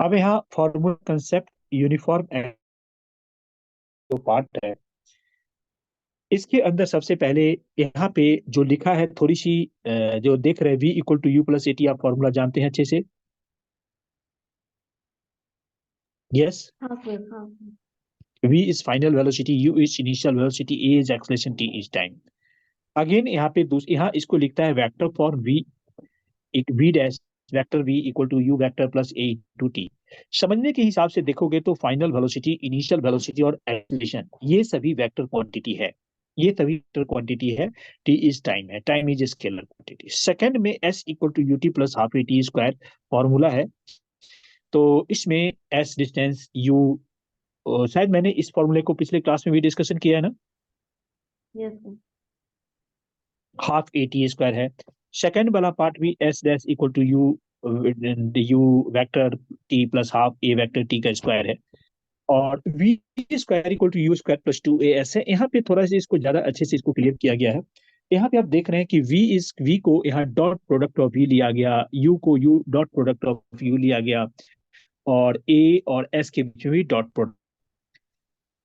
अब यहाँ formula concept uniform जो पार्ट है, इसके अंदर सबसे पहले यहाँ पे जो लिखा है थोड़ी सी जो देख रहे हैं, v equal to u plus at, आप फॉर्मूला जानते हैं अच्छे से? यस। हाँ सर, हाँ। v is final velocity, u is initial velocity, a is acceleration, t is time. Again यहाँ पे यहाँ इसको लिखता है वेक्टर फॉर v, एक v dash vector v equal to u vector plus a to t. समझने के हिसाब से देखोगे तो फाइनल वेलोसिटी, इनिशियल वेलोसिटी और एक्सेलरेशन, ये सभी वेक्टर क्वांटिटी है, ये सभी वेक्टर क्वांटिटी है। t इज टाइम है, time is scalar quantity. Second में s equal to u t plus half a t square formula है। तो इसमें s डिस्टेंस u, शायद मैंने इस फॉर्मूले को पिछले क्लास में भी डिस्कशन किया है ना, yes sir. Half a t square है। सेकंड वाला पार्ट भी s dash equal to u, u vector t plus half a vector t का स्क्वायर है। और v square equal to u square plus two a s है। यहाँ पे थोड़ा सा इसको ज्यादा अच्छे से इसको क्लियर किया गया है। यहाँ पे आप देख रहे हैं कि v को यहाँ डॉट प्रोडक्ट ऑफ v लिया गया, u को u dot product of u लिया गया, और a और s के बीच में भी डॉट प्रोडक्ट।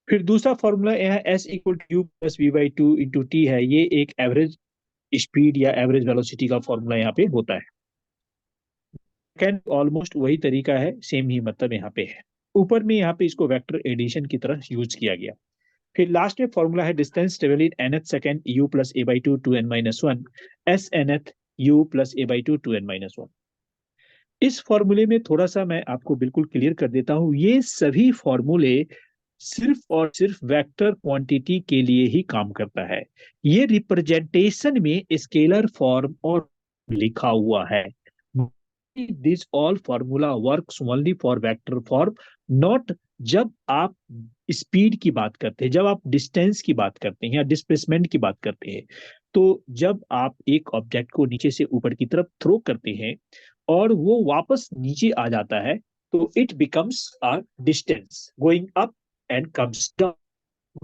फिर दूसरा फॉर्मूला यहाँ s equal to u plus v by two into t है, ये एक एवरेज स्पीड या एवरेज वेलोसिटी का फॉर्मूला यहाँ पे होता है। कैन ऑलमोस्ट वही तरीका है, सेम ही मतलब यहाँ पे है। ऊपर में यहाँ पे इसको वेक्टर एडिशन की तरह यूज किया गया। फिर लास्ट में फॉर्मूला है distance travel in nth second u plus a by two two n minus one, s nth u plus a by two two n minus one. इस फॉर्मूले में थोड़ा सा मैं आपको बिल्कुल क्लियर कर देता हूं, ये सभी फॉर्मूले सिर्फ और सिर्फ वेक्टर क्वांटिटी के लिए ही काम करता है। ये रिप्रेजेंटेशन में स्केलर फॉर्म और लिखा हुआ है। This all formula works only for vector form, not जब आप स्पीड की बात करते हैं, जब आप डिस्टेंस की बात करते हैं या डिस्प्लेसमेंट की बात करते हैं। तो जब आप एक ऑब्जेक्ट को नीचे से ऊपर की तरफ थ्रो करते हैं और वो वापस नीचे आ जाता है, तो it becomes a distance going up and comes down.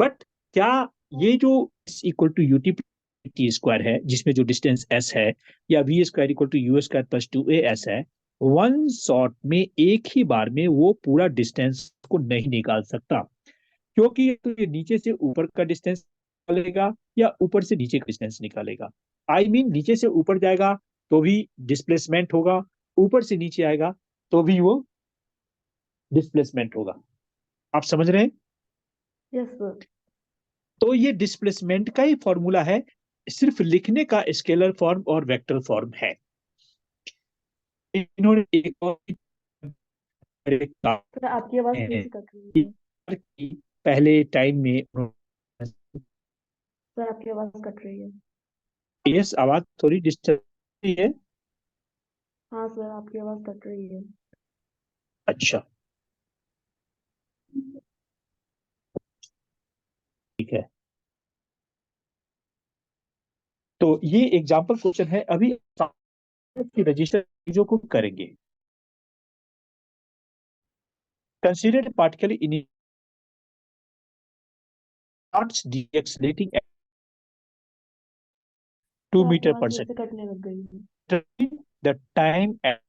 But क्या ये जो equal to u t t square है, जिसमें जो डिस्टेंस एस है, या v square equal to u square plus two a s है, वन शॉट में एक ही बार में वो पूरा डिस्टेंस को नहीं निकाल सकता, क्योंकि तो ये नीचे से ऊपर का डिस्टेंस निकालेगा या ऊपर से नीचे का डिस्टेंस निकालेगा। आई मीन नीचे से ऊपर जाएगा तो भी डिस्प्लेसमेंट होगा, ऊपर से नीचे आएगा तो भी वो डिस्प्लेसमेंट होगा। आप समझ रहे हैं? Yes sir. तो ये डिस्प्लेसमेंट का ही फॉर्मूला है, सिर्फ लिखने का स्केलर फॉर्म और वेक्टर फॉर्म है। इन्होंने एक और सर आपकी आवाज फिर से कट रही है। पहले टाइम में, सर आपकी आवाज कट रही है। यस, आवाज थोड़ी डिस्टर्ब है। हाँ सर, आपकी आवाज कट रही है। अच्छा, ठीक है। तो ये एग्जांपल क्वेश्चन है, अभी की रजिस्टर चीजों को करेंगे। Consider particle in starts deaccelerating at 2 sir आपकी meter आवाज per फिर से second. कटने लग गई है। The time at,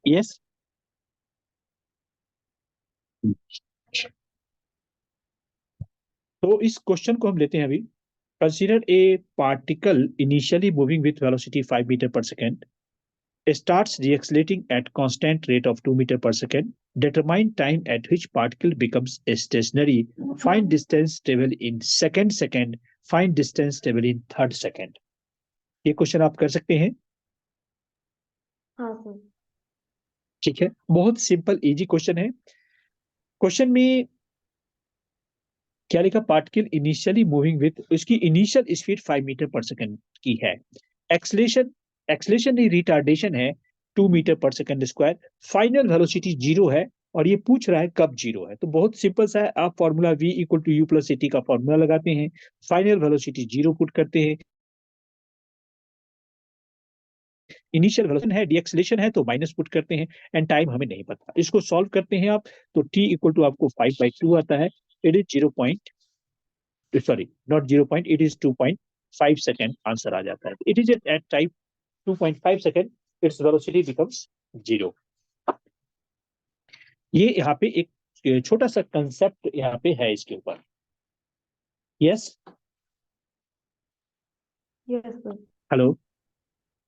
yes. तो इस क्वेश्चन को हम लेते हैं अभी। Consider a particle initially moving with velocity 5 metre per second, starts deaccelerating at constant rate of 2 meter per second. Determine time at which particle becomes stationary. Find distance travel in second. Find distance travel in third second. ये question आप कर सकते हैं। हाँ sir. ठीक है, बहुत simple easy question है। क्वेश्चन में क्या लिखा? पार्टिकल इनिशियली मूविंग विथ, उसकी initial speed 5 metre per second की है। एक्सलेशन, एक्सलेशन नहीं, रिटार्डेशन है 2 metre per second square. Final velocity zero है, और ये पूछ रहा है कब जीरो है। तो बहुत सिंपल सा है, आप formula v equal to u plus t का फॉर्मूला लगाते हैं, फाइनल वेलोसिटी जीरो पुट करते हैं, इनिशियल वेलोसिटी है, डीएक्सलेशन है तो माइनस पुट करते हैं, एंड टाइम हमें नहीं पता। इसको सॉल्व करते हैं आप, तो t इक्वल टू आपको 5/2 आता है। It is 0. Sorry, not 0. It is 2. 2.5 second answer आ जाता है. It is at time 2.5 second its velocity becomes 0. ये यहाँ पे एक छोटा सा कंसेप्ट यहाँ पे है इसके ऊपर. Yes, yes sir. हेलो,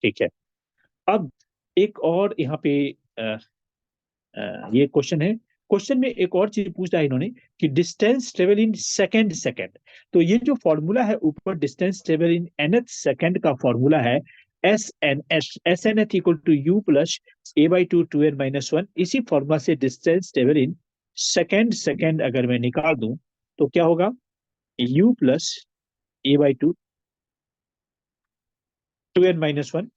ठीक है. अब एक और यहाँ पे ये क्वेश्चन है. क्वेश्चन में एक और चीज पूछा है इन्होंने कि डिस्टेंस ट्रेवल इन सेकेंड. तो ये जो फॉर्मूला है ऊपर, distance travel in nth second का फॉर्मूला है SNH equal to U plus a/2 2n-1. इसी फॉर्मूला से डिस्टेंस ट्रेवल इन सेकेंड अगर मैं निकाल दूं तो क्या होगा? U plus a/2 2n-1.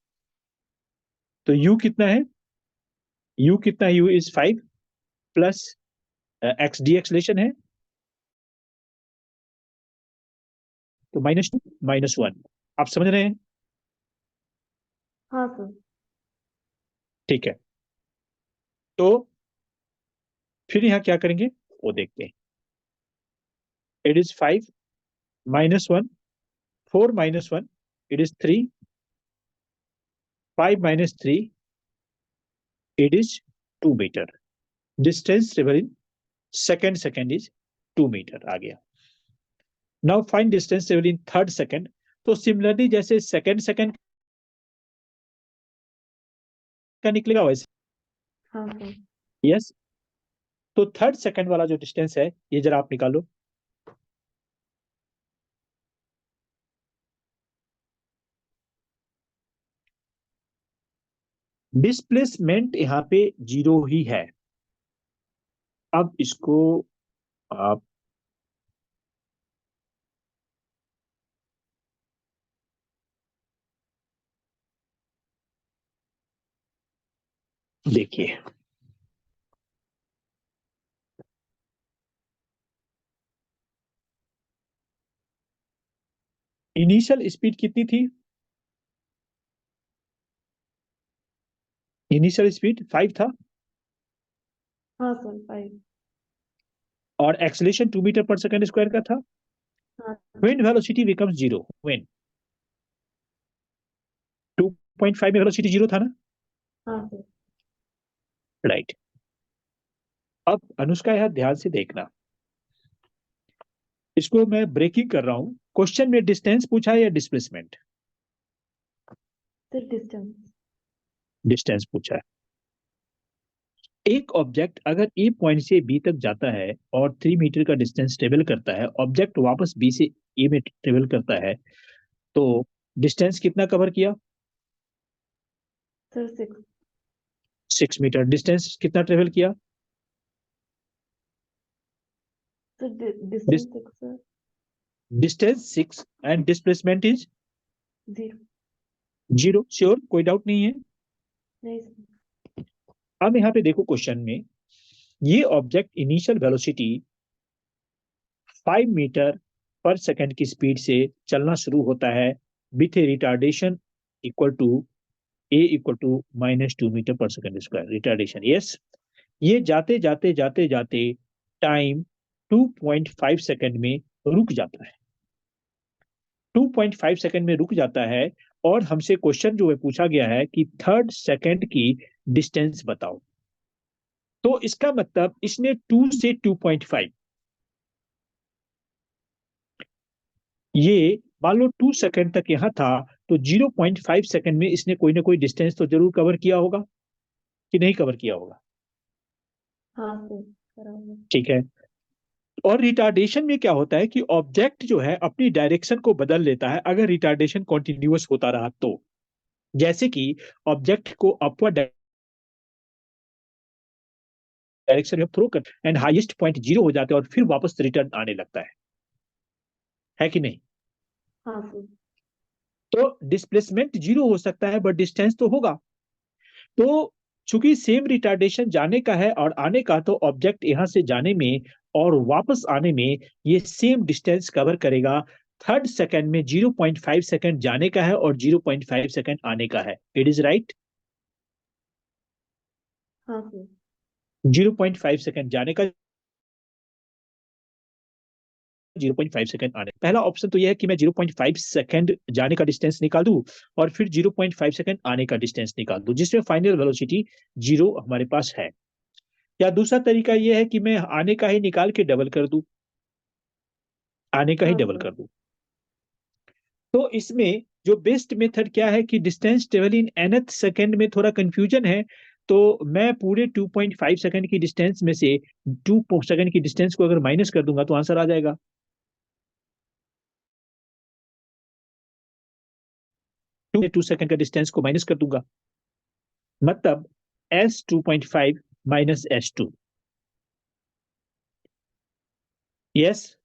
तो U कितना है? U is 5 plus x D acceleration है तो -2 -1. आप समझ रहे हैं? हाँ सर. ठीक है. तो फिर यहाँ क्या करेंगे वो देखते हैं. It is 5 -1 4 -1 it is 3 5 -3 it is 2 metre. Distance travel in second is 2 metre आ गया. Now find distance travel in third second. तो सिमिलरली जैसे सेकेंड का निकलेगा वैसे. हाँ सर. यस. तो थर्ड सेकेंड वाला जो डिस्टेंस है ये जरा आप निकालो. डिस्प्लेसमेंट यहाँ पे 0 ही है. अब इसको आप देखिए. इनिशियल स्पीड कितनी थी? इनिशियल स्पीड 5 था हाँ सर. 5. और acceleration 2 metre per second square का था. हाँ. व्हेन वेलोसिटी बिकम्स 0, व्हेन 2.5 में वेलोसिटी 0 था ना. हाँ सर. राइट. अब अनुष्का यह ध्यान से देखना. इसको मैं ब्रेकिंग कर रहा हूं. क्वेश्चन में डिस्टेंस पूछा है या डिस्प्लेसमेंट? Sir distance. डिस्टेंस पूछा है. एक ऑब्जेक्ट अगर ए पॉइंट से बी तक जाता है और 3 मीटर का डिस्टेंस ट्रेवल करता है, ऑब्जेक्ट वापस बी से ए में ट्रेवल करता है, तो डिस्टेंस कितना कवर किया? सर 6. 6 मीटर. डिस्टेंस कितना ट्रेवल किया? Sir distance 6 sir. Distance 6 and displacement is 0. 0. Sure, कोई डाउट नहीं है. नहीं सर. अब यहाँ पे देखो क्वेश्चन में, ये object initial velocity 5 metre per second की स्पीड से चलना शुरू होता है with a retardation equal to a equal to -2 metre per second square. Retardation, yes. ये जाते जाते जाते जाते टाइम 2.5 सेकंड में रुक जाता है. 2.5 सेकंड में रुक जाता है और हमसे क्वेश्चन जो है पूछा गया है कि थर्ड सेकंड की डिस्टेंस बताओ. तो इसका मतलब इसने 2 से 2.5, ये मान लो 2 सेकंड तक यहां था, तो 0.5 सेकंड में इसने कोई ना कोई डिस्टेंस तो जरूर कवर किया होगा कि नहीं कवर किया होगा. हाँ सर. बराबर. ठीक है. और रिटार्डेशन में क्या होता है कि ऑब्जेक्ट जो है अपनी डायरेक्शन को बदल लेता है अगर रिटार्डेशन कॉन्टिन्यूअस होता रहा तो. जैसे कि ऑब्जेक्ट को अपवर्ड डायरेक्शन में थ्रो कर एंड हाईएस्ट पॉइंट 0 हो जाता है और फिर वापस रिटर्न आने लगता है कि नहीं? हाँ सर. तो डिस्प्लेसमेंट 0 हो सकता है बट डिस्टेंस तो होगा. तो चूंकि सेम रिटार्डेशन जाने का है और आने का, तो ऑब्जेक्ट यहां से जाने में और वापस आने में ये सेम डिस्टेंस कवर करेगा. थर्ड सेकंड में 0.5 सेकंड जाने का है और 0.5 सेकंड आने का है. It is right. हाँ सर. 0.5 सेकंड जाने का, 0.5 सेकंड आने। पहला ऑप्शन तो यह है कि मैं 0.5 सेकंड जाने का डिस्टेंस निकाल दूं और फिर 0.5 सेकंड आने का डिस्टेंस निकाल दूं, जिसमें फाइनल वेलोसिटी 0 हमारे पास है। या दूसरा तरीका यह है कि मैं आने का ही निकाल के डबल कर दूं, आने का ही हाँ डबल सर। कर दूं। तो इसमें जो बेस्ट मेथड क्या है कि distance travel in nth second में थोड़ा कंफ्यूजन है, तो मैं पूरे 2.5 सेकंड की डिस्टेंस में से 2 सेकंड की डिस्टेंस को अगर माइनस कर दूंगा तो आंसर आ जाएगा। 2 सेकंड का डिस्टेंस को माइनस कर दूंगा, मतलब S 2.5 minus S2। Yes,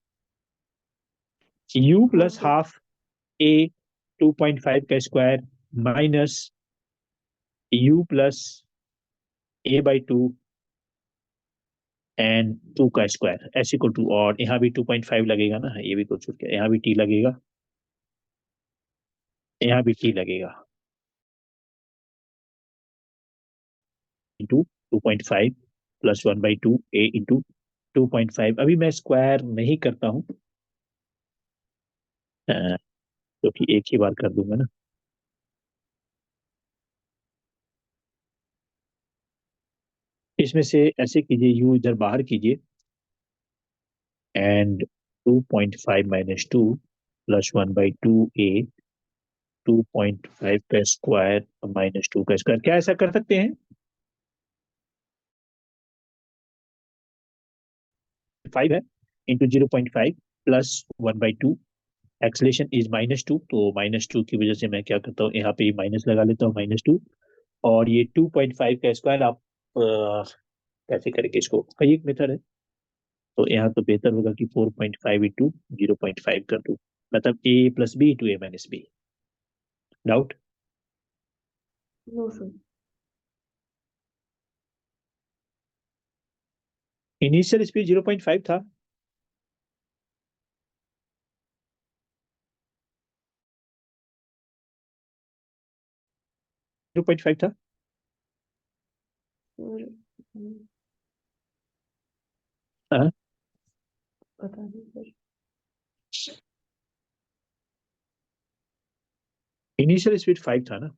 U हाँ प्लस सर। हाफ A 2.5 का square minus U plus A/2 and 2 का स्क्वायर एस इक्वल टू, और यहाँ भी 2.5 लगेगा ना, ये भी तो छूट गया, यहाँ भी T लगेगा, यहाँ भी T लगेगा, इंटू 2.5 प्लस 1/2 A इंटू 2.5। अभी मैं स्क्वायर नहीं करता हूँ, क्योंकि एक ही बार कर दूंगा ना। इसमें से ऐसे कीजिए, U इधर बाहर कीजिए, एंड 2.5 माइनस 2 प्लस 1/2 A 2.5 का स्क्वायर माइनस 2 का स्क्वायर। क्या ऐसा कर सकते हैं? 5 है इंटू 0.5 प्लस 1/2, एक्सलेशन इज -2, तो -2 की वजह से मैं क्या करता हूँ, यहाँ पे माइनस लगा लेता हूँ, -2। और ये 2.5 का स्क्वायर आप कैसे करेंगे इसको, कई एक मेथड है, तो यहाँ तो बेहतर होगा कि 4.5 इंटू 0.5 कर दूं, मतलब A+B into A-B। Doubt? No sir. Initial speed 0.5 था। 0.5 था। सर हाँ, पता नहीं सर। इनिशियल स्पीड 5 था ना।